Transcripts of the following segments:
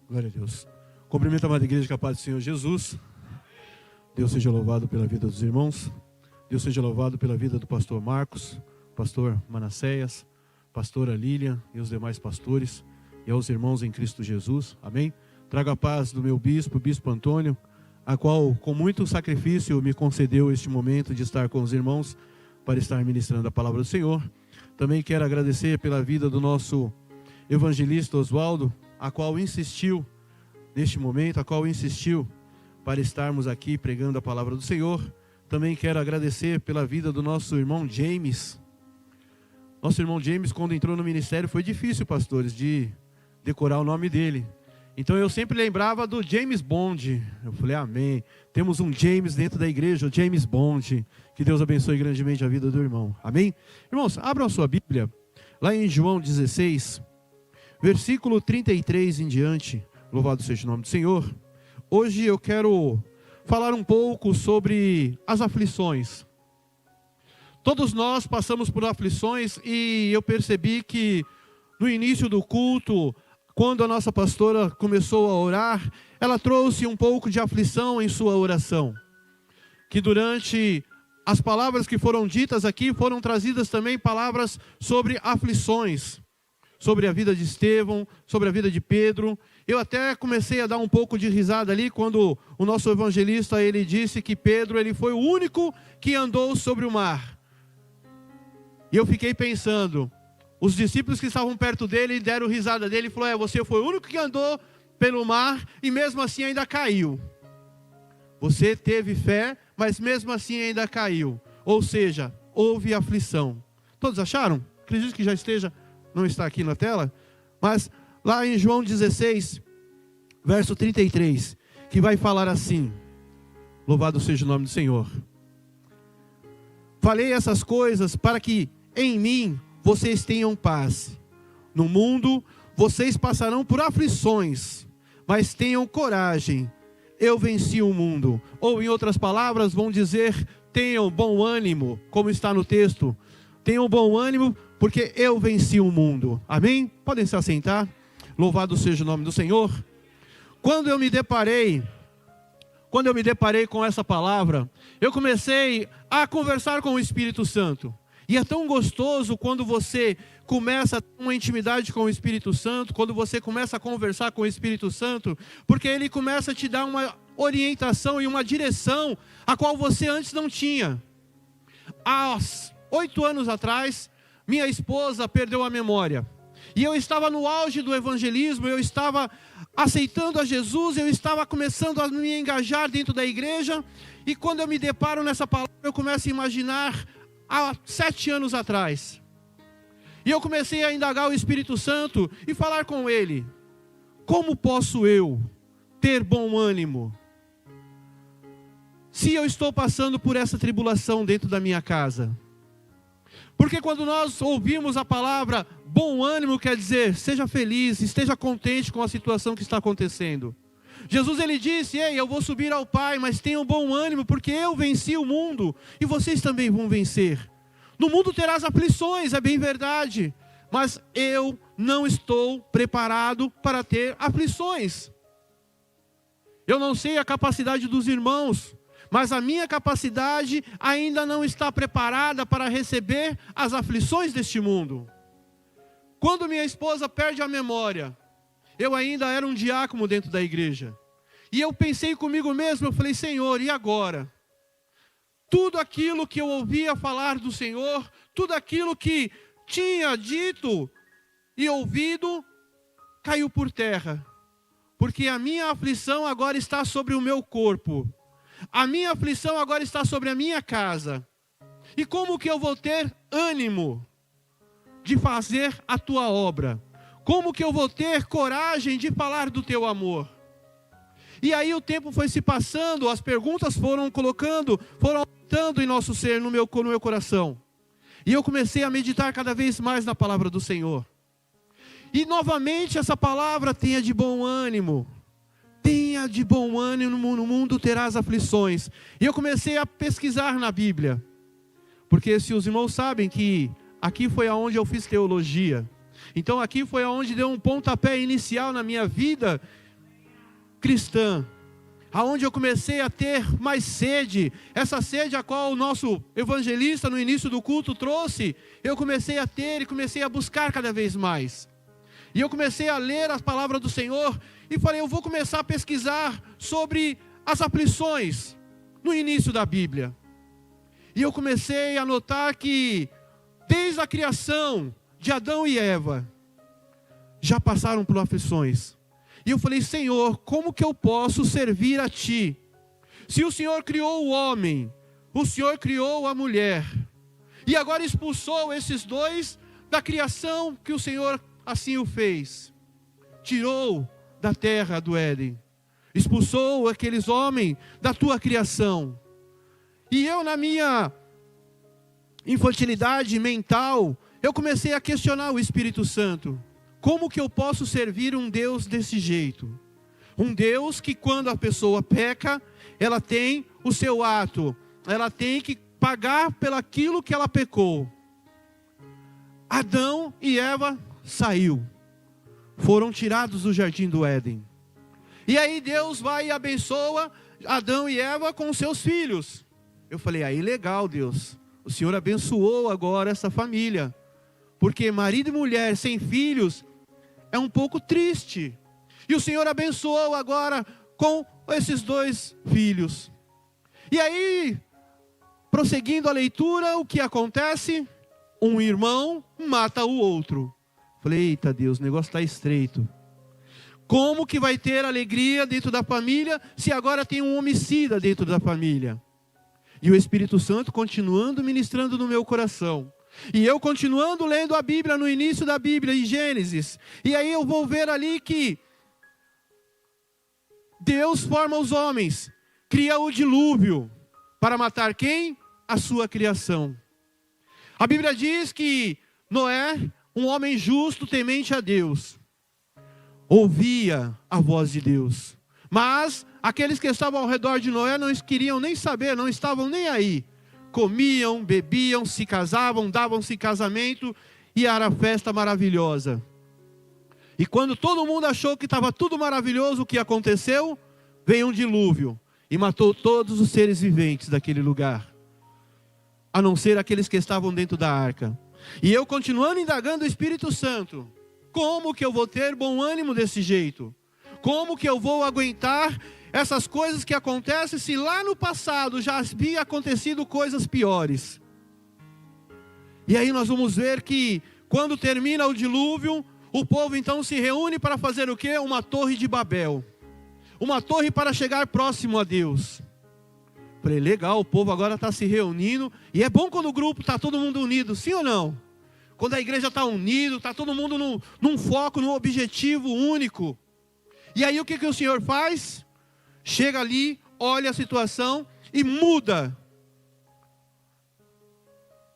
Glória a Deus. Cumprimento a amada igreja com a paz do Senhor Jesus. Deus seja louvado pela vida dos irmãos. Deus seja louvado pela vida do pastor Marcos, pastor Manasseias, pastora Lilian e os demais pastores e aos irmãos em Cristo Jesus. Amém? Trago a paz do meu bispo, bispo Antônio, a qual com muito sacrifício me concedeu este momento de estar com os irmãos para estar ministrando a palavra do Senhor. Também quero agradecer pela vida do nosso evangelista Oswaldo, a qual insistiu neste momento, a qual insistiu para estarmos aqui pregando a palavra do Senhor. Também quero agradecer pela vida do nosso irmão James. Nosso irmão James, quando entrou no ministério, foi difícil, pastores, de decorar o nome dele. Então eu sempre lembrava do James Bond. Eu falei, amém. Temos um James dentro da igreja, o James Bond. Que Deus abençoe grandemente a vida do irmão. Amém? Irmãos, abram a sua Bíblia. Lá em João 16, versículo 33 em diante. Louvado seja o nome do Senhor. Hoje eu quero falar um pouco sobre as aflições. Todos nós passamos por aflições e eu percebi que no início do culto, quando a nossa pastora começou a orar, ela trouxe um pouco de aflição em sua oração. Que durante as palavras que foram ditas aqui, foram trazidas também palavras sobre aflições. Sobre a vida de Estevão, sobre a vida de Pedro. Eu até comecei a dar um pouco de risada ali, quando o nosso evangelista, ele disse que Pedro, ele foi o único que andou sobre o mar. E eu fiquei pensando, os discípulos que estavam perto dele deram risada dele e falou, você foi o único que andou pelo mar e mesmo assim ainda caiu. Você teve fé, mas mesmo assim ainda caiu. Ou seja, houve aflição. Todos acharam? Acredito que já esteja, não está aqui na tela, mas lá em João 16, verso 33, que vai falar assim, louvado seja o nome do Senhor. Falei essas coisas para que em mim vocês tenham paz. No mundo vocês passarão por aflições, mas tenham coragem, eu venci o mundo. Ou em outras palavras, vão dizer, tenham bom ânimo, como está no texto. Tenham bom ânimo, porque eu venci o mundo. Amém? Podem se assentar. Louvado seja o nome do Senhor. Quando eu me deparei com essa palavra, eu comecei a conversar com o Espírito Santo. E é tão gostoso quando você começa a ter uma intimidade com o Espírito Santo, quando você começa a conversar com o Espírito Santo, porque ele começa a te dar uma orientação e uma direção a qual você antes não tinha. Há 8 anos atrás, minha esposa perdeu a memória. E eu estava no auge do evangelismo, eu estava aceitando a Jesus, eu estava começando a me engajar dentro da igreja. E quando eu me deparo nessa palavra, eu começo a imaginar há 7 anos atrás. E eu comecei a indagar o Espírito Santo e falar com ele. Como posso eu ter bom ânimo se eu estou passando por essa tribulação dentro da minha casa? Porque quando nós ouvimos a palavra bom ânimo, quer dizer, seja feliz, esteja contente com a situação que está acontecendo. Jesus, ele disse, eu vou subir ao Pai, mas tenham bom ânimo, porque eu venci o mundo, e vocês também vão vencer. No mundo terás aflições, é bem verdade, mas eu não estou preparado para ter aflições. Eu não sei a capacidade dos irmãos, mas a minha capacidade ainda não está preparada para receber as aflições deste mundo. Quando minha esposa perde a memória, eu ainda era um diácono dentro da igreja. E eu pensei comigo mesmo, eu falei, Senhor, e agora? Tudo aquilo que eu ouvia falar do Senhor, tudo aquilo que tinha dito e ouvido, caiu por terra. Porque a minha aflição agora está sobre o meu corpo. A minha aflição agora está sobre a minha casa. E como que eu vou ter ânimo de fazer a tua obra? Como que eu vou ter coragem de falar do teu amor? E aí o tempo foi se passando, as perguntas foram aumentando em nosso ser, no meu coração. E eu comecei a meditar cada vez mais na palavra do Senhor. E novamente essa palavra, tenha de bom ânimo. Tenha de bom ânimo, no mundo terás aflições. E eu comecei a pesquisar na Bíblia. Porque se os irmãos sabem que aqui foi aonde eu fiz teologia, então aqui foi aonde deu um pontapé inicial na minha vida cristã, aonde eu comecei a ter mais sede, essa sede a qual o nosso evangelista no início do culto trouxe, eu comecei a ter e comecei a buscar cada vez mais. E eu comecei a ler as palavras do Senhor e falei, eu vou começar a pesquisar sobre as aflições no início da Bíblia. E eu comecei a notar que desde a criação de Adão e Eva, já passaram por aflições. E eu falei, Senhor, como que eu posso servir a Ti? Se o Senhor criou o homem, o Senhor criou a mulher, e agora expulsou esses dois da criação que o Senhor assim o fez. Tirou da terra do Éden, expulsou aqueles homens da Tua criação. E eu, na minha infantilidade mental, eu comecei a questionar o Espírito Santo. Como que eu posso servir um Deus desse jeito? Um Deus que quando a pessoa peca, ela tem o seu ato, ela tem que pagar pelaquilo que ela pecou. Adão e Eva foram tirados do jardim do Éden. E aí Deus vai e abençoa Adão e Eva com seus filhos. Eu falei, aí legal Deus, o Senhor abençoou agora essa família. Porque marido e mulher sem filhos é um pouco triste. E o Senhor abençoou agora com esses dois filhos. E aí, prosseguindo a leitura, o que acontece? Um irmão mata o outro. Falei, eita Deus, o negócio está estreito. Como que vai ter alegria dentro da família se agora tem um homicida dentro da família? E o Espírito Santo continuando ministrando no meu coração. E eu continuando lendo a Bíblia no início da Bíblia, em Gênesis. E aí eu vou ver ali que Deus forma os homens, cria o dilúvio. Para matar quem? A sua criação. A Bíblia diz que Noé, um homem justo, temente a Deus, ouvia a voz de Deus. Mas aqueles que estavam ao redor de Noé não queriam nem saber, não estavam nem aí. Comiam, bebiam, se casavam, davam-se casamento e era festa maravilhosa. E quando todo mundo achou que estava tudo maravilhoso, o que aconteceu? Veio um dilúvio e matou todos os seres viventes daquele lugar, a não ser aqueles que estavam dentro da arca. E eu continuando indagando o Espírito Santo, como que eu vou ter bom ânimo desse jeito? Como que eu vou aguentar essas coisas que acontecem se lá no passado já havia acontecido coisas piores? E aí nós vamos ver que quando termina o dilúvio, o povo então se reúne para fazer o quê? Uma torre de Babel. Uma torre para chegar próximo a Deus. Falei, legal, o povo agora está se reunindo. E é bom quando o grupo está todo mundo unido, sim ou não? Quando a igreja está unida, está todo mundo num foco, num objetivo único. E aí o que o Senhor faz? Chega ali, olha a situação e muda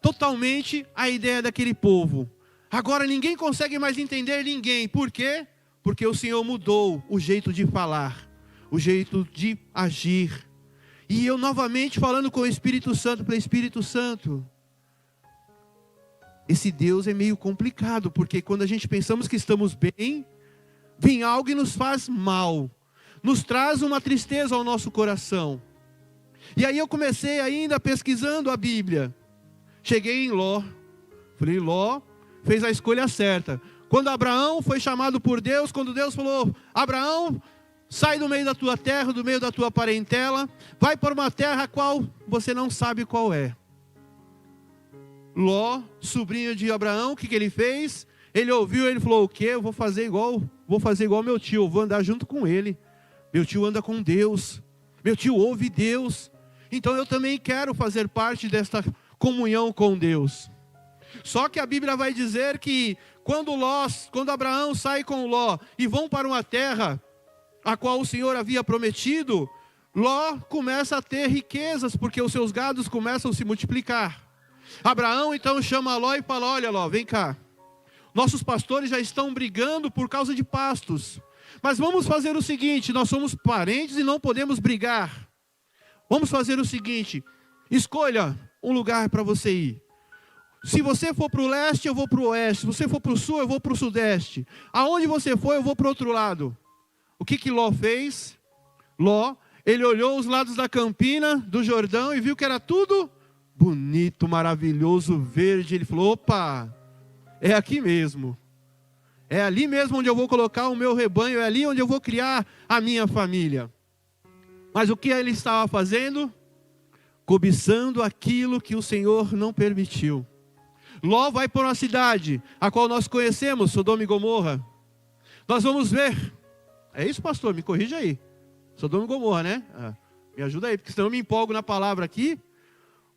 totalmente a ideia daquele povo. Agora ninguém consegue mais entender ninguém. Por quê? Porque o Senhor mudou o jeito de falar, o jeito de agir. E eu novamente falando com o Espírito Santo, para o Espírito Santo, esse Deus é meio complicado, porque quando a gente pensamos que estamos bem, vem algo e nos faz mal, nos traz uma tristeza ao nosso coração. E aí eu comecei ainda pesquisando a Bíblia. Cheguei em Ló. Falei, Ló fez a escolha certa. Quando Abraão foi chamado por Deus, quando Deus falou, Abraão, sai do meio da tua terra, do meio da tua parentela, vai para uma terra a qual você não sabe qual é. Ló, sobrinho de Abraão, o que ele fez? Ele ouviu, ele falou, o quê? Eu vou fazer igual meu tio, eu vou andar junto com ele. Meu tio anda com Deus, meu tio ouve Deus, então eu também quero fazer parte desta comunhão com Deus. Só que a Bíblia vai dizer que quando Abraão sai com Ló e vão para uma terra a qual o Senhor havia prometido, Ló começa a ter riquezas, porque os seus gados começam a se multiplicar. Abraão então chama Ló e fala, olha Ló, vem cá, nossos pastores já estão brigando por causa de pastos, mas vamos fazer o seguinte, nós somos parentes e não podemos brigar. Vamos fazer o seguinte, escolha um lugar para você ir. Se você for para o leste, eu vou para o oeste. Se você for para o sul, eu vou para o sudeste. Aonde você for, eu vou para o outro lado. O que Ló fez? Ló, ele olhou os lados da campina, do Jordão, e viu que era tudo bonito, maravilhoso, verde. Ele falou, opa, é aqui mesmo. É ali mesmo onde eu vou colocar o meu rebanho, é ali onde eu vou criar a minha família. Mas o que ele estava fazendo? Cobiçando aquilo que o Senhor não permitiu. Ló vai para uma cidade, a qual nós conhecemos, Sodoma e Gomorra. Nós vamos ver. É isso, pastor? Me corrija aí. Sodoma e Gomorra, né? Me ajuda aí, porque senão eu me empolgo na palavra aqui.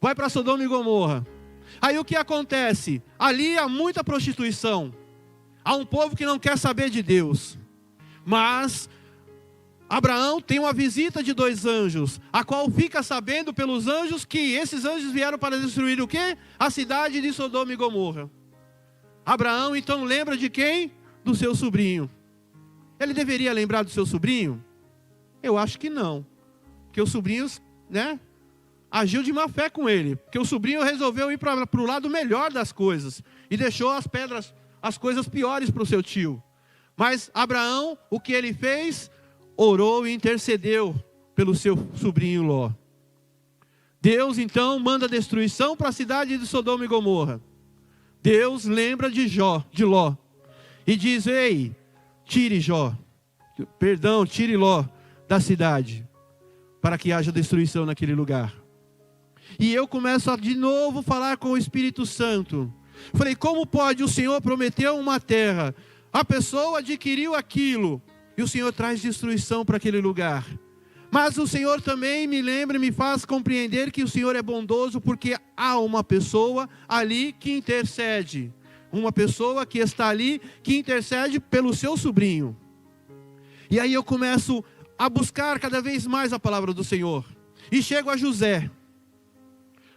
Vai para Sodoma e Gomorra. Aí o que acontece? Ali há muita prostituição. Há um povo que não quer saber de Deus. Mas Abraão tem uma visita de 2 anjos, a qual fica sabendo pelos anjos que esses anjos vieram para destruir o quê? A cidade de Sodoma e Gomorra. Abraão então lembra de quem? Do seu sobrinho. Ele deveria lembrar do seu sobrinho? Eu acho que não. Porque o sobrinho, né, agiu de má fé com ele. Porque o sobrinho resolveu ir para o lado melhor das coisas. E deixou as coisas piores para o seu tio. Mas Abraão, o que ele fez? Orou e intercedeu pelo seu sobrinho Ló. Deus então manda destruição para a cidade de Sodoma e Gomorra. Deus lembra de Ló. E diz, ei, tire Ló da cidade, para que haja destruição naquele lugar. E eu começo a de novo falar com o Espírito Santo. Falei, como pode o Senhor prometer uma terra? A pessoa adquiriu aquilo, e o Senhor traz destruição para aquele lugar. Mas o Senhor também me lembra e me faz compreender que o Senhor é bondoso, porque há uma pessoa ali que intercede. Uma pessoa que está ali, que intercede pelo seu sobrinho. E aí eu começo a buscar cada vez mais a palavra do Senhor. E chego a José.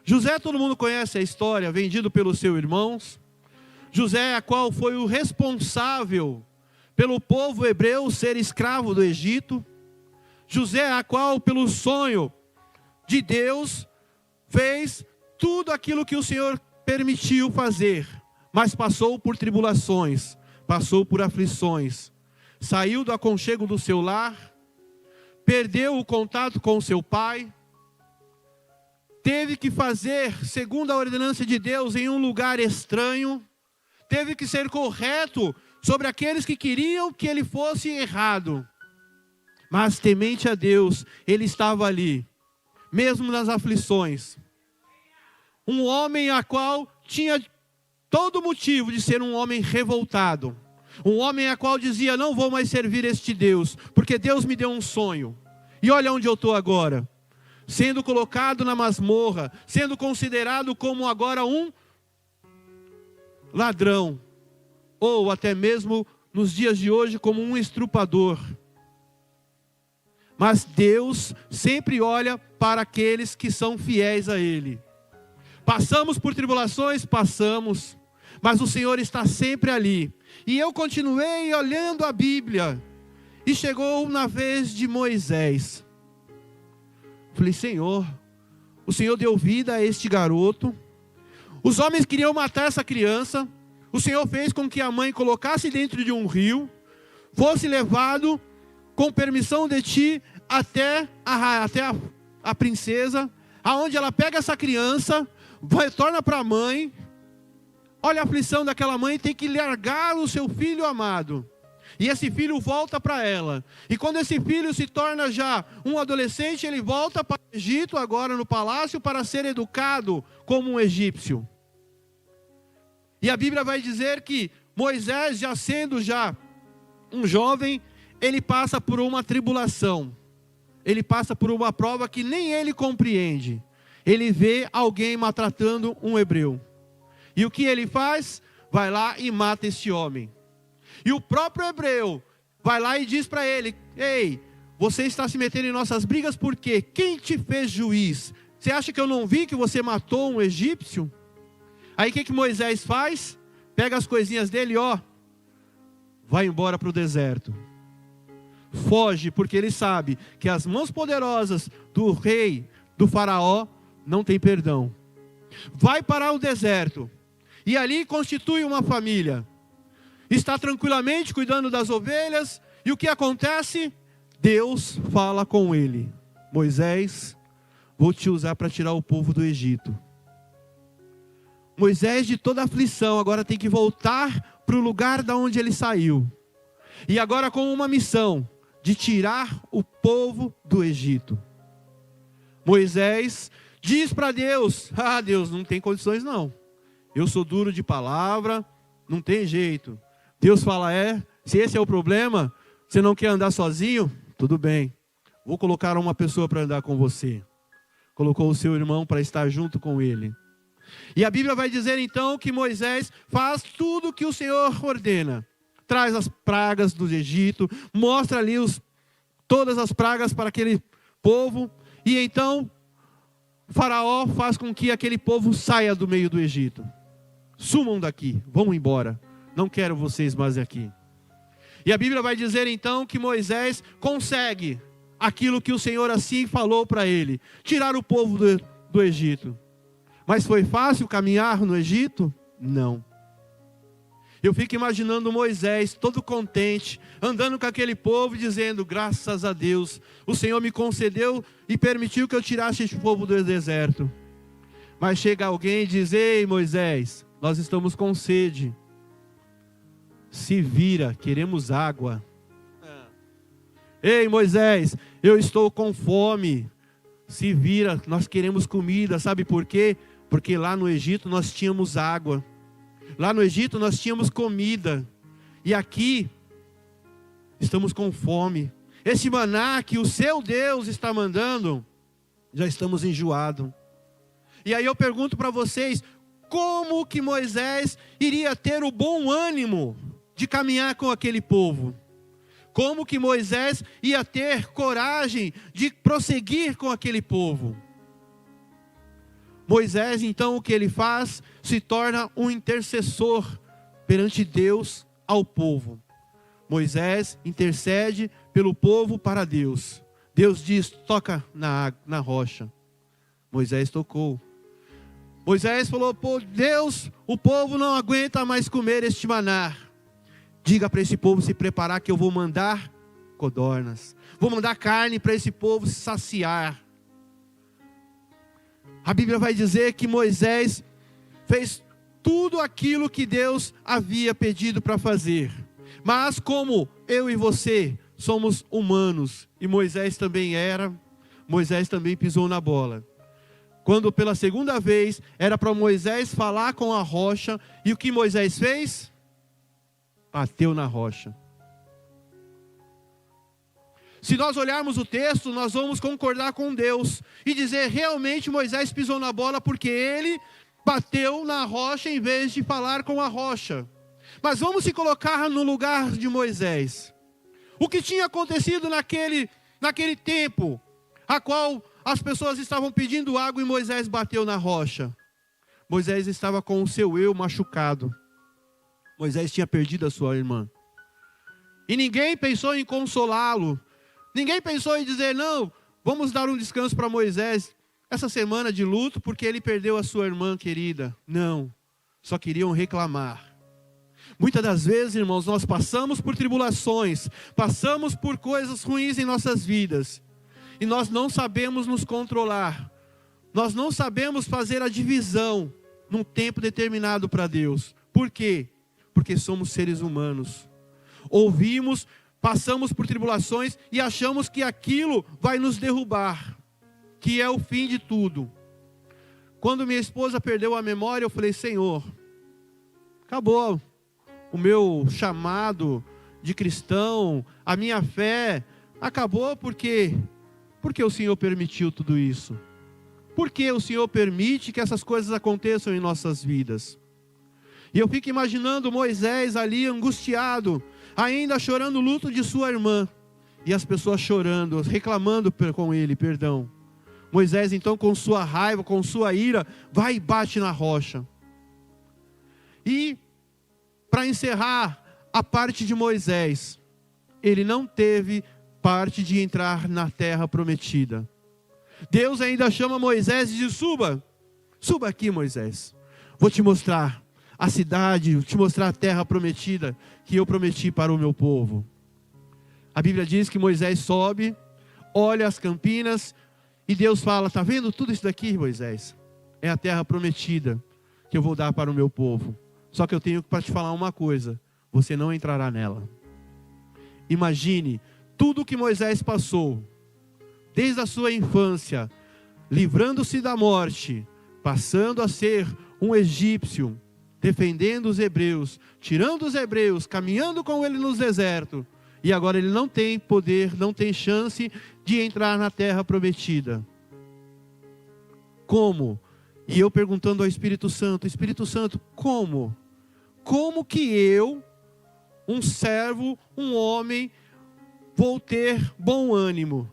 José, todo mundo conhece a história, vendido pelos seus irmãos. José, a qual foi o responsável pelo povo hebreu ser escravo do Egito. José, a qual pelo sonho de Deus fez tudo aquilo que o Senhor permitiu fazer. Mas passou por tribulações, passou por aflições. Saiu do aconchego do seu lar, perdeu o contato com o seu pai. Teve que fazer, segundo a ordenança de Deus, em um lugar estranho. Teve que ser correto sobre aqueles que queriam que ele fosse errado. Mas temente a Deus, ele estava ali, mesmo nas aflições. Um homem a qual tinha todo motivo de ser um homem revoltado. Um homem a qual dizia, não vou mais servir este Deus, porque Deus me deu um sonho. E olha onde eu estou agora. Sendo colocado na masmorra, sendo considerado como agora um ladrão, ou até mesmo nos dias de hoje como um estrupador. Mas Deus sempre olha para aqueles que são fiéis a Ele. Passamos por tribulações? Passamos, mas o Senhor está sempre ali. E eu continuei olhando a Bíblia, e chegou na vez de Moisés. Falei, Senhor, o Senhor deu vida a este garoto. Os homens queriam matar essa criança. O Senhor fez com que a mãe colocasse dentro de um rio, fosse levado com permissão de ti até a princesa, aonde ela pega essa criança, retorna para a mãe. Olha a aflição daquela mãe, tem que largar o seu filho amado. E esse filho volta para ela. E quando esse filho se torna já um adolescente, ele volta para o Egito, agora no palácio, para ser educado como um egípcio. E a Bíblia vai dizer que Moisés, já sendo um jovem, ele passa por uma tribulação. Ele passa por uma prova que nem ele compreende. Ele vê alguém maltratando um hebreu. E o que ele faz? Vai lá e mata esse homem. E o próprio hebreu vai lá e diz para ele, ei, você está se metendo em nossas brigas por quê? Quem te fez juiz? Você acha que eu não vi que você matou um egípcio? Aí o que Moisés faz? Pega as coisinhas dele, vai embora para o deserto. Foge, porque ele sabe que as mãos poderosas do rei, do faraó, não tem perdão. vai para o deserto, e ali constitui uma família. Está tranquilamente cuidando das ovelhas, e o que acontece? Deus fala com ele: Moisés, vou te usar para tirar o povo do Egito. Moisés, de toda aflição, agora tem que voltar para o lugar da onde ele saiu. E agora com uma missão de tirar o povo do Egito. Moisés diz para Deus: Deus, não tem condições não. Eu sou duro de palavra, não tem jeito. Deus fala: se esse é o problema, você não quer andar sozinho? Tudo bem, vou colocar uma pessoa para andar com você. Colocou o seu irmão para estar junto com ele. E a Bíblia vai dizer então que Moisés faz tudo o que o Senhor ordena. Traz as pragas do Egito, mostra ali todas as pragas para aquele povo. E então Faraó faz com que aquele povo saia do meio do Egito. Sumam daqui, vão embora. Não quero vocês mais aqui. E a Bíblia vai dizer então que Moisés consegue aquilo que o Senhor assim falou para ele: tirar o povo do Egito. Mas foi fácil caminhar no Egito? Não. Eu fico imaginando Moisés todo contente, andando com aquele povo, dizendo: graças a Deus, o Senhor me concedeu e permitiu que eu tirasse este povo do deserto. Mas chega alguém e diz: ei Moisés, nós estamos com sede. Se vira, queremos água. Ei Moisés, eu estou com fome. Se vira, nós queremos comida. Sabe por quê? Porque lá no Egito nós tínhamos água. Lá no Egito nós tínhamos comida. E aqui estamos com fome. Esse maná que o seu Deus está mandando, já estamos enjoados. E aí eu pergunto para vocês: como que Moisés iria ter o bom ânimo de caminhar com aquele povo? Como que Moisés ia ter coragem de prosseguir com aquele povo? Moisés, então, o que ele faz? Se torna um intercessor perante Deus ao povo. Moisés intercede pelo povo para Deus. Deus diz: toca na rocha. Moisés tocou. Moisés falou: pô, Deus, o povo não aguenta mais comer este maná. Diga para esse povo se preparar, que eu vou mandar codornas. Vou mandar carne para esse povo se saciar. A Bíblia vai dizer que Moisés fez tudo aquilo que Deus havia pedido para fazer. Mas como eu e você somos humanos, e Moisés também era, Moisés também pisou na bola. Quando pela segunda vez era para Moisés falar com a rocha, e o que Moisés fez? Bateu na rocha. Se nós olharmos o texto, nós vamos concordar com Deus e dizer: realmente Moisés pisou na bola, porque ele bateu na rocha em vez de falar com a rocha. Mas vamos se colocar no lugar de Moisés. O que tinha acontecido naquele tempo, a qual as pessoas estavam pedindo água e Moisés bateu na rocha? Moisés estava com o seu eu machucado. Moisés tinha perdido a sua irmã. E ninguém pensou em consolá-lo. Ninguém pensou em dizer: não, vamos dar um descanso para Moisés essa semana de luto, porque ele perdeu a sua irmã querida. Não, só queriam reclamar. Muitas das vezes, irmãos, nós passamos por tribulações, passamos por coisas ruins em nossas vidas, e nós não sabemos nos controlar. Nós não sabemos fazer a divisão num tempo determinado para Deus. Por quê? Porque somos seres humanos. Ouvimos, passamos por tribulações e achamos que aquilo vai nos derrubar, que é o fim de tudo. Quando minha esposa perdeu a memória, eu falei: Senhor, acabou o meu chamado de cristão, a minha fé acabou, porque o Senhor permitiu tudo isso. Por que o Senhor permite que essas coisas aconteçam em nossas vidas? E eu fico imaginando Moisés ali angustiado, ainda chorando o luto de sua irmã, e as pessoas chorando, reclamando com ele, perdão. Moisés então, com sua raiva, com sua ira, vai e bate na rocha. E para encerrar a parte de Moisés, ele não teve parte de entrar na terra prometida. Deus ainda chama Moisés e diz: suba Suba aqui, Moisés. Vou te mostrar a cidade, te mostrar a terra prometida que eu prometi para o meu povo. A Bíblia diz que Moisés sobe, olha as campinas e Deus fala: está vendo tudo isso daqui, Moisés? É a terra prometida que eu vou dar para o meu povo. Só que eu tenho para te falar uma coisa: você não entrará nela. Imagine tudo que Moisés passou, desde a sua infância, livrando-se da morte, passando a ser um egípcio, defendendo os hebreus, tirando os hebreus, caminhando com ele no deserto, e agora ele não tem poder, não tem chance de entrar na terra prometida. Como? E eu perguntando ao Espírito Santo: Espírito Santo, como? Como que eu, um servo, um homem, vou ter bom ânimo?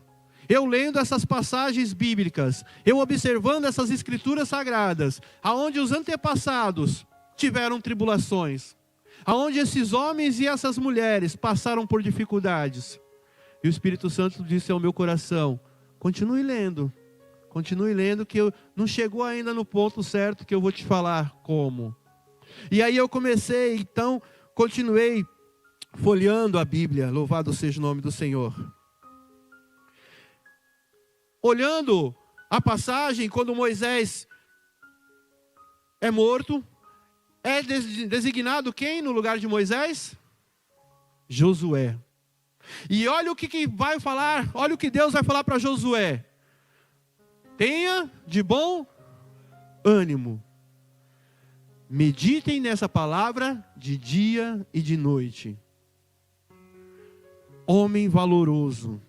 Eu lendo essas passagens bíblicas, eu observando essas escrituras sagradas, aonde os antepassados tiveram tribulações, aonde esses homens e essas mulheres passaram por dificuldades. E o Espírito Santo disse ao meu coração: continue lendo que não chegou ainda no ponto certo que eu vou te falar como. E aí eu comecei, então, continuei folheando a Bíblia, louvado seja o nome do Senhor. Olhando a passagem, quando Moisés é morto, é designado quem no lugar de Moisés? Josué. E olha o que vai falar, olha o que Deus vai falar para Josué: tenha de bom ânimo. Meditem nessa palavra de dia e de noite. Homem valoroso.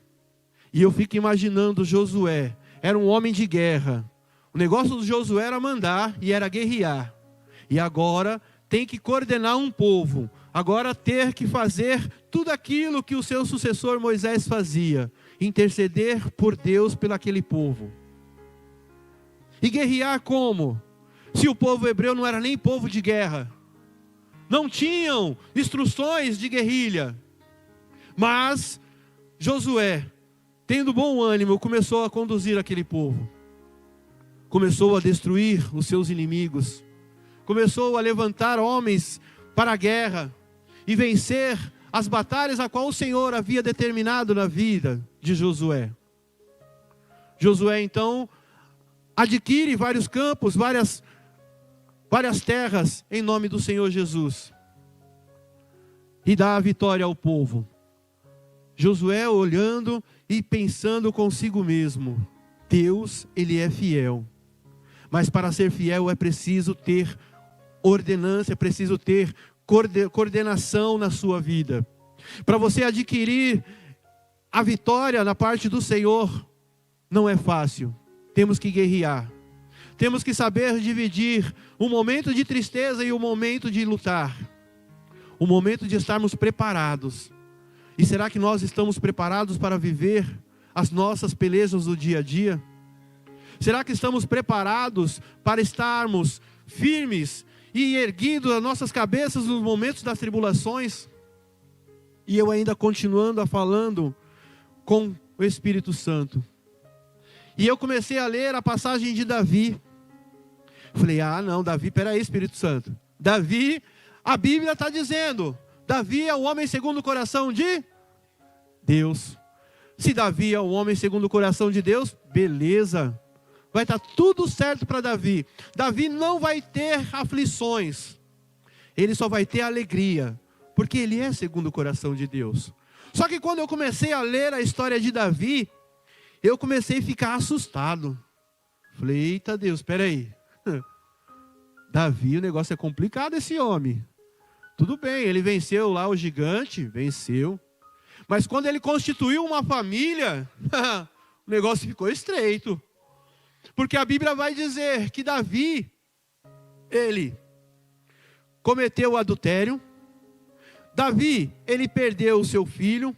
E eu fico imaginando Josué, era um homem de guerra. O negócio do Josué era mandar e era guerrear. E agora tem que coordenar um povo. Agora ter que fazer tudo aquilo que o seu sucessor Moisés fazia. Interceder por Deus pelo aquele povo. E guerrear como? Se o povo hebreu não era nem povo de guerra. Não tinham instruções de guerrilha. Mas Josué, tendo bom ânimo, começou a conduzir aquele povo. Começou a destruir os seus inimigos. Começou a levantar homens para a guerra e vencer as batalhas a qual o Senhor havia determinado na vida de Josué. Josué então adquire vários campos, várias terras em nome do Senhor Jesus. E dá a vitória ao povo. Josué olhando e pensando consigo mesmo: Deus, Ele é fiel. Mas para ser fiel é preciso ter ordenança, é preciso ter coordenação na sua vida. Para você adquirir a vitória na parte do Senhor, não é fácil. Temos que guerrear. Temos que saber dividir o momento de tristeza e o momento de lutar. O momento de estarmos preparados. E será que nós estamos preparados para viver as nossas pelejas do dia a dia? Será que estamos preparados para estarmos firmes e erguidos as nossas cabeças nos momentos das tribulações? E eu ainda continuando a falando com o Espírito Santo. E eu comecei a ler a passagem de Davi. Falei: não, Davi, peraí, Espírito Santo. Davi, a Bíblia está dizendo, Davi é o homem segundo o coração de Deus. Se Davi é o homem segundo o coração de Deus, beleza. Vai estar tudo certo para Davi. Davi não vai ter aflições. Ele só vai ter alegria. Porque ele é segundo o coração de Deus. Só que quando eu comecei a ler a história de Davi, eu comecei a ficar assustado. Falei: eita Deus, peraí. Davi, o negócio é complicado esse homem. Tudo bem, ele venceu lá o gigante, venceu. Mas quando ele constituiu uma família, o negócio ficou estreito. Porque a Bíblia vai dizer que Davi, ele cometeu o adultério. Davi, ele perdeu o seu filho.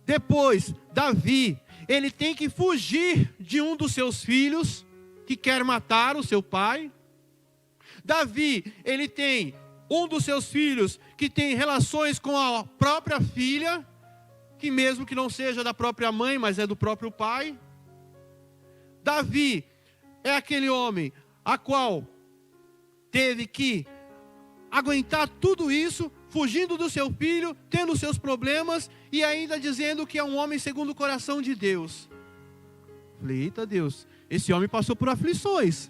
Depois, Davi, ele tem que fugir de um dos seus filhos, que quer matar o seu pai. Davi, ele tem um dos seus filhos que tem relações com a própria filha, que mesmo que não seja da própria mãe, mas é do próprio pai. Davi é aquele homem a qual teve que aguentar tudo isso, fugindo do seu filho, tendo seus problemas e ainda dizendo que é um homem segundo o coração de Deus. Falei, eita Deus, esse homem passou por aflições.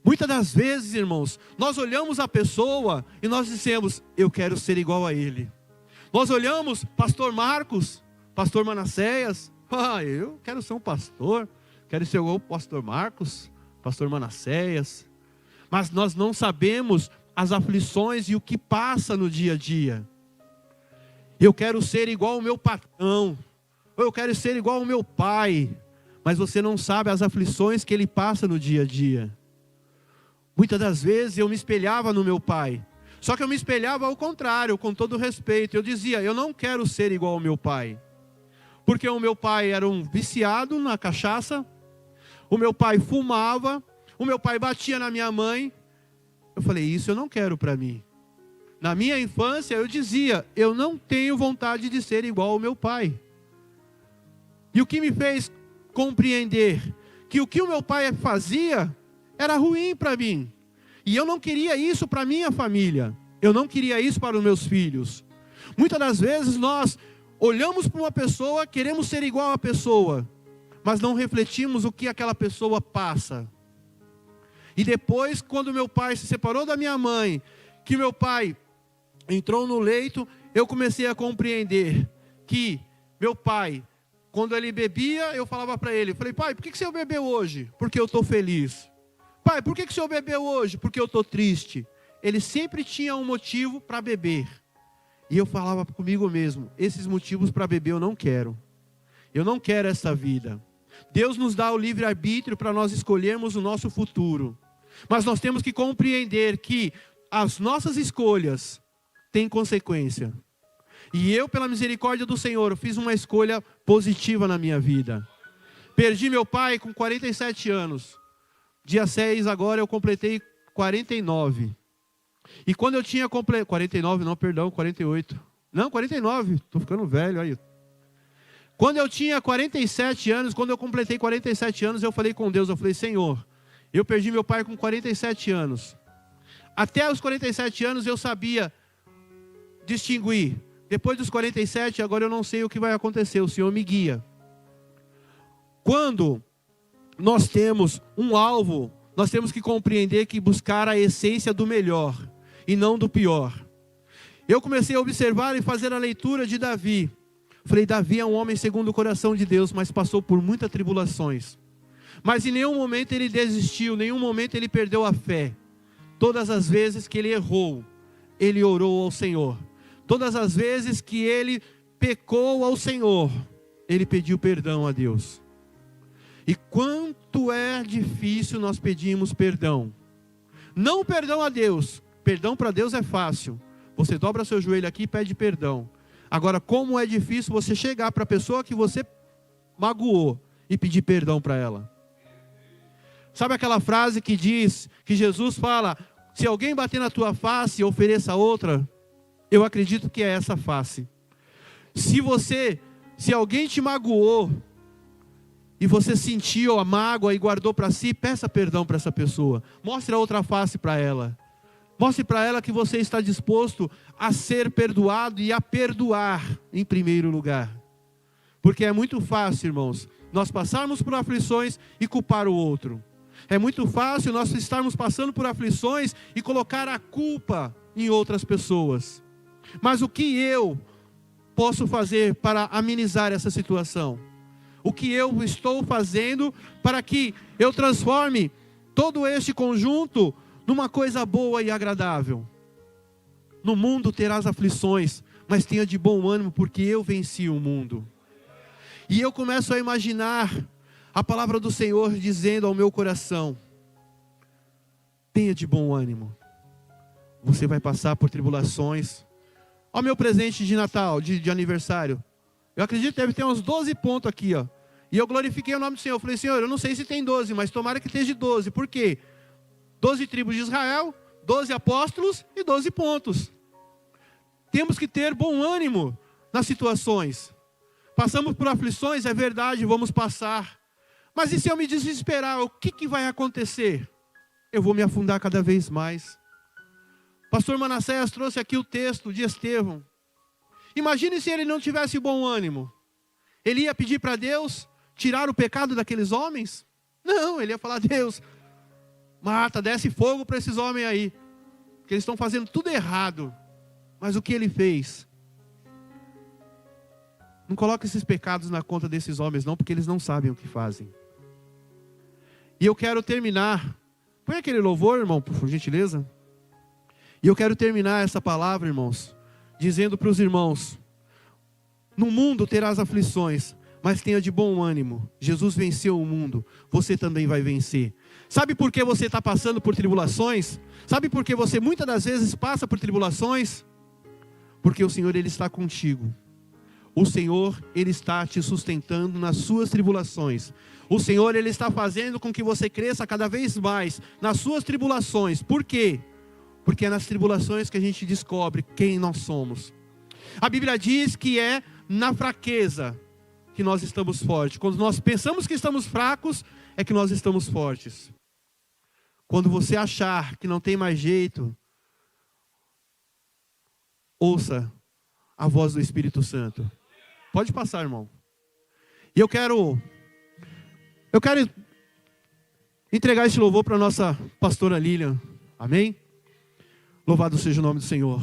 Muitas das vezes, irmãos, nós olhamos a pessoa e nós dizemos, eu quero ser igual a ele. Nós olhamos pastor Marcos, pastor Manasseias, eu quero ser um pastor, quero ser igual o pastor Marcos, pastor Manasseias. Mas nós não sabemos as aflições e o que passa no dia a dia. Eu quero ser igual ao meu patrão, ou eu quero ser igual ao meu pai, mas você não sabe as aflições que ele passa no dia a dia. Muitas das vezes eu me espelhava no meu pai, só que eu me espelhava ao contrário, com todo respeito. Eu dizia, eu não quero ser igual ao meu pai, porque o meu pai era um viciado na cachaça, o meu pai fumava, o meu pai batia na minha mãe. Eu falei, isso eu não quero para mim. Na minha infância eu dizia, eu não tenho vontade de ser igual ao meu pai. E o que me fez compreender que o que o meu pai fazia era ruim para mim. E eu não queria isso para minha família. Eu não queria isso para os meus filhos. Muitas das vezes nós olhamos para uma pessoa, queremos ser igual à pessoa, mas não refletimos o que aquela pessoa passa. E depois, quando meu pai se separou da minha mãe, que meu pai entrou no leito, eu comecei a compreender que meu pai, quando ele bebia, eu falava para ele, falei, pai, por que o senhor bebeu hoje? Porque eu estou feliz. Pai, por que o senhor bebeu hoje? Porque eu estou triste. Ele sempre tinha um motivo para beber. E eu falava comigo mesmo, esses motivos para beber eu não quero. Eu não quero essa vida. Deus nos dá o livre-arbítrio para nós escolhermos o nosso futuro. Mas nós temos que compreender que as nossas escolhas têm consequência. E eu, pela misericórdia do Senhor, fiz uma escolha positiva na minha vida. Perdi meu pai com 47 anos. Dia 6 agora eu completei 49. E quando eu tinha 49, não, perdão, 48. Não, 49, estou ficando velho aí. Quando eu tinha 47 anos, quando eu completei 47 anos, eu falei com Deus, eu falei, Senhor, eu perdi meu pai com 47 anos. Até os 47 anos eu sabia distinguir. Depois dos 47, agora eu não sei o que vai acontecer, o Senhor me guia. Quando nós temos um alvo, nós temos que compreender que buscar a essência do melhor e não do pior. Eu comecei a observar e fazer a leitura de Davi. Falei, Davi é um homem segundo o coração de Deus, mas passou por muitas tribulações. Mas em nenhum momento ele desistiu, em nenhum momento ele perdeu a fé. Todas as vezes que ele errou, ele orou ao Senhor. Todas as vezes que ele pecou ao Senhor, ele pediu perdão a Deus. E quanto é difícil nós pedimos perdão. Não perdão a Deus. Perdão para Deus é fácil. Você dobra seu joelho aqui e pede perdão. Agora, como é difícil você chegar para a pessoa que você magoou e pedir perdão para ela. Sabe aquela frase que diz, que Jesus fala, se alguém bater na tua face, ofereça outra? Eu acredito que é essa face. Se alguém te magoou, e você sentiu a mágoa e guardou para si, peça perdão para essa pessoa. Mostre a outra face para ela. Mostre para ela que você está disposto a ser perdoado e a perdoar em primeiro lugar. Porque é muito fácil, irmãos, nós passarmos por aflições e culpar o outro. É muito fácil nós estarmos passando por aflições e colocar a culpa em outras pessoas. Mas o que eu posso fazer para amenizar essa situação? O que eu estou fazendo para que eu transforme todo este conjunto numa coisa boa e agradável? No mundo terás aflições, mas tenha de bom ânimo, porque eu venci o mundo. E eu começo a imaginar a palavra do Senhor dizendo ao meu coração, tenha de bom ânimo. Você vai passar por tribulações. Olha o meu presente de Natal, de aniversário. Eu acredito que deve ter uns 12 pontos aqui, ó. E eu glorifiquei o nome do Senhor. Eu falei, Senhor, eu não sei se tem 12, mas tomara que esteja 12. Por quê? 12 tribos de Israel, 12 apóstolos e 12 pontos. Temos que ter bom ânimo nas situações. Passamos por aflições, é verdade, vamos passar. Mas e se eu me desesperar, o que vai acontecer? eu vou me afundar cada vez mais. Pastor Manassés trouxe aqui o texto de Estevão. Imagine se ele não tivesse bom ânimo. Ele ia pedir para Deus tirar o pecado daqueles homens? Não, ele ia falar: Deus, mata, desce fogo para esses homens aí, porque eles estão fazendo tudo errado. Mas o que ele fez? Não coloque esses pecados na conta desses homens não, porque eles não sabem o que fazem. E eu quero terminar. Põe aquele louvor, irmão, por gentileza. E eu quero terminar essa palavra, irmãos, dizendo para os irmãos: no mundo terás aflições, mas tenha de bom ânimo. Jesus venceu o mundo, você também vai vencer. Sabe por que você está passando por tribulações? Sabe por que você muitas das vezes passa por tribulações? Porque o Senhor, Ele está contigo. O Senhor, Ele está te sustentando nas suas tribulações. O Senhor, Ele está fazendo com que você cresça cada vez mais nas suas tribulações. Por quê? Porque é nas tribulações que a gente descobre quem nós somos. A Bíblia diz que é na fraqueza que nós estamos fortes. Quando nós pensamos que estamos fracos, é que nós estamos fortes. Quando você achar que não tem mais jeito, ouça a voz do Espírito Santo. Pode passar, irmão. E eu quero entregar este louvor para a nossa pastora Lilian. Amém? Louvado seja o nome do Senhor.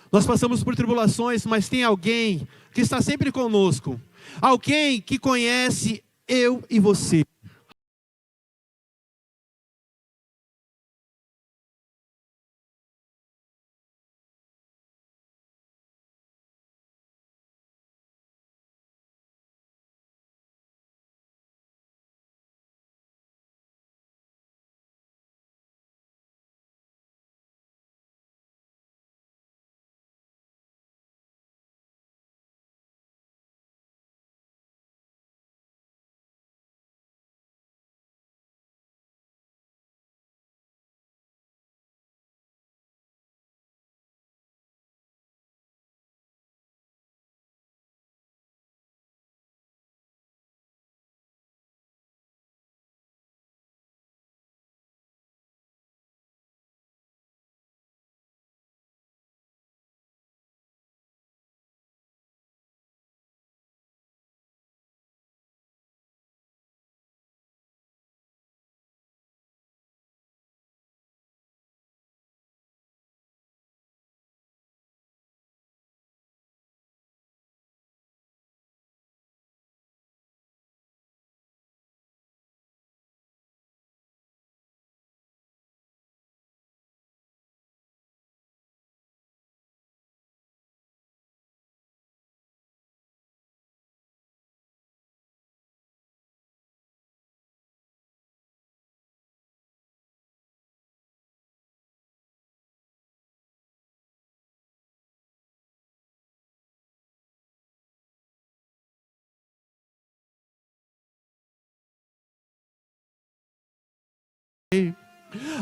Nós passamos por tribulações, mas tem alguém que está sempre conosco. Alguém que conhece eu e você.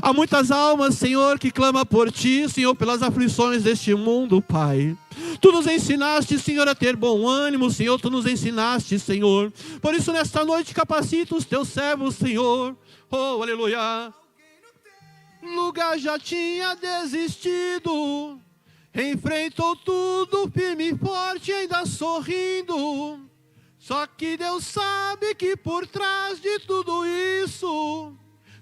Há muitas almas, Senhor, que clamam por Ti, Senhor, pelas aflições deste mundo, Pai. Tu nos ensinaste, Senhor, a ter bom ânimo, Senhor, Tu nos ensinaste, Senhor. Por isso, nesta noite, capacita os Teus servos, Senhor. Oh, aleluia. Lugar já tinha desistido, enfrentou tudo firme e forte, ainda sorrindo. Só que Deus sabe que por trás de tudo isso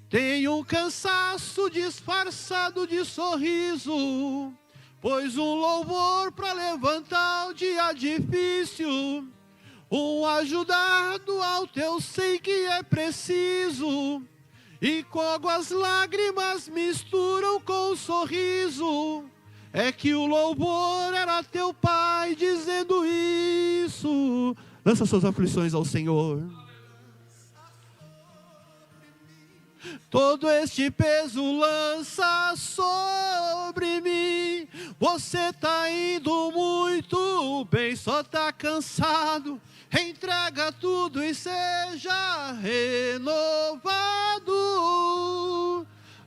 tem um cansaço disfarçado de sorriso, pois um louvor para levantar o dia difícil, um ajudado ao teu sei que é preciso, e quando as lágrimas misturam com o sorriso, é que o louvor era teu Pai dizendo isso. Lança suas aflições ao Senhor. Todo este peso lança sobre mim. Você tá indo muito bem, só tá cansado. Entrega tudo e seja renovado.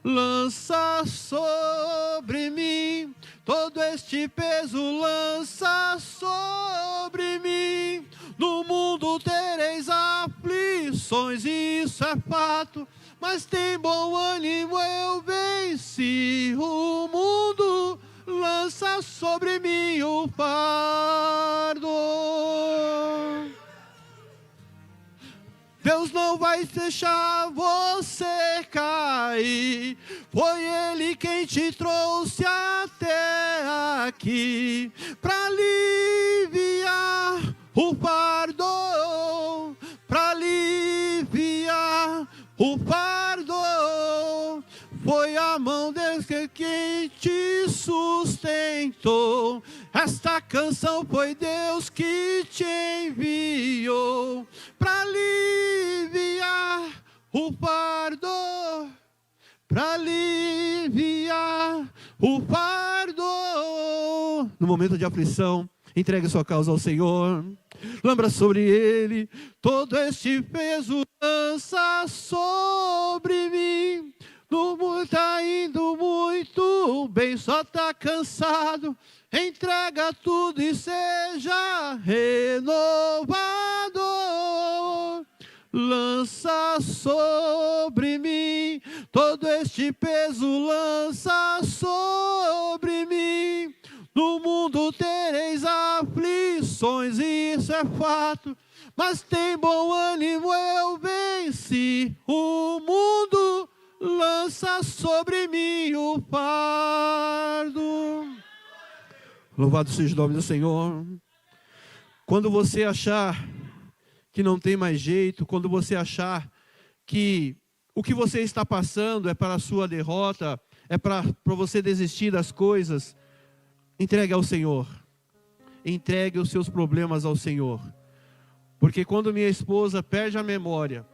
Lança sobre mim. Todo este peso lança sobre mim. No mundo tereis aflições, isso é fato. mas tem bom ânimo, eu venci o mundo, lança sobre mim o fardo. Deus não vai deixar você cair, foi Ele quem te trouxe até aqui, para aliviar o fardo, para aliviar o fardo. Foi a mão de Deus que te sustentou. Esta canção foi Deus que te enviou para aliviar o fardo, para aliviar o fardo. No momento de aflição, entregue sua causa ao Senhor. Lembra sobre Ele, todo este peso lança sobre mim. No mundo está indo muito bem, só está cansado. Entrega tudo e seja renovado. Lança sobre mim, todo este peso lança sobre mim. No mundo tereis aflições, isso é fato, mas tem bom ânimo, eu venci o mundo. Lança sobre mim o fardo. Louvado seja o nome do Senhor. Quando você achar que não tem mais jeito, quando você achar que o que você está passando é para a sua derrota, é para você desistir das coisas, entregue ao Senhor. Entregue os seus problemas ao Senhor. Porque quando minha esposa perde a memória,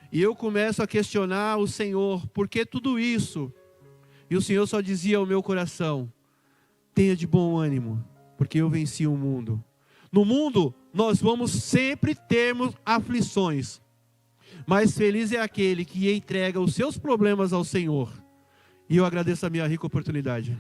e eu começo a questionar o Senhor, por que tudo isso? E o Senhor só dizia ao meu coração, tenha de bom ânimo, porque eu venci o mundo. No mundo, nós vamos sempre termos aflições, mas feliz é aquele que entrega os seus problemas ao Senhor. E eu agradeço a minha rica oportunidade.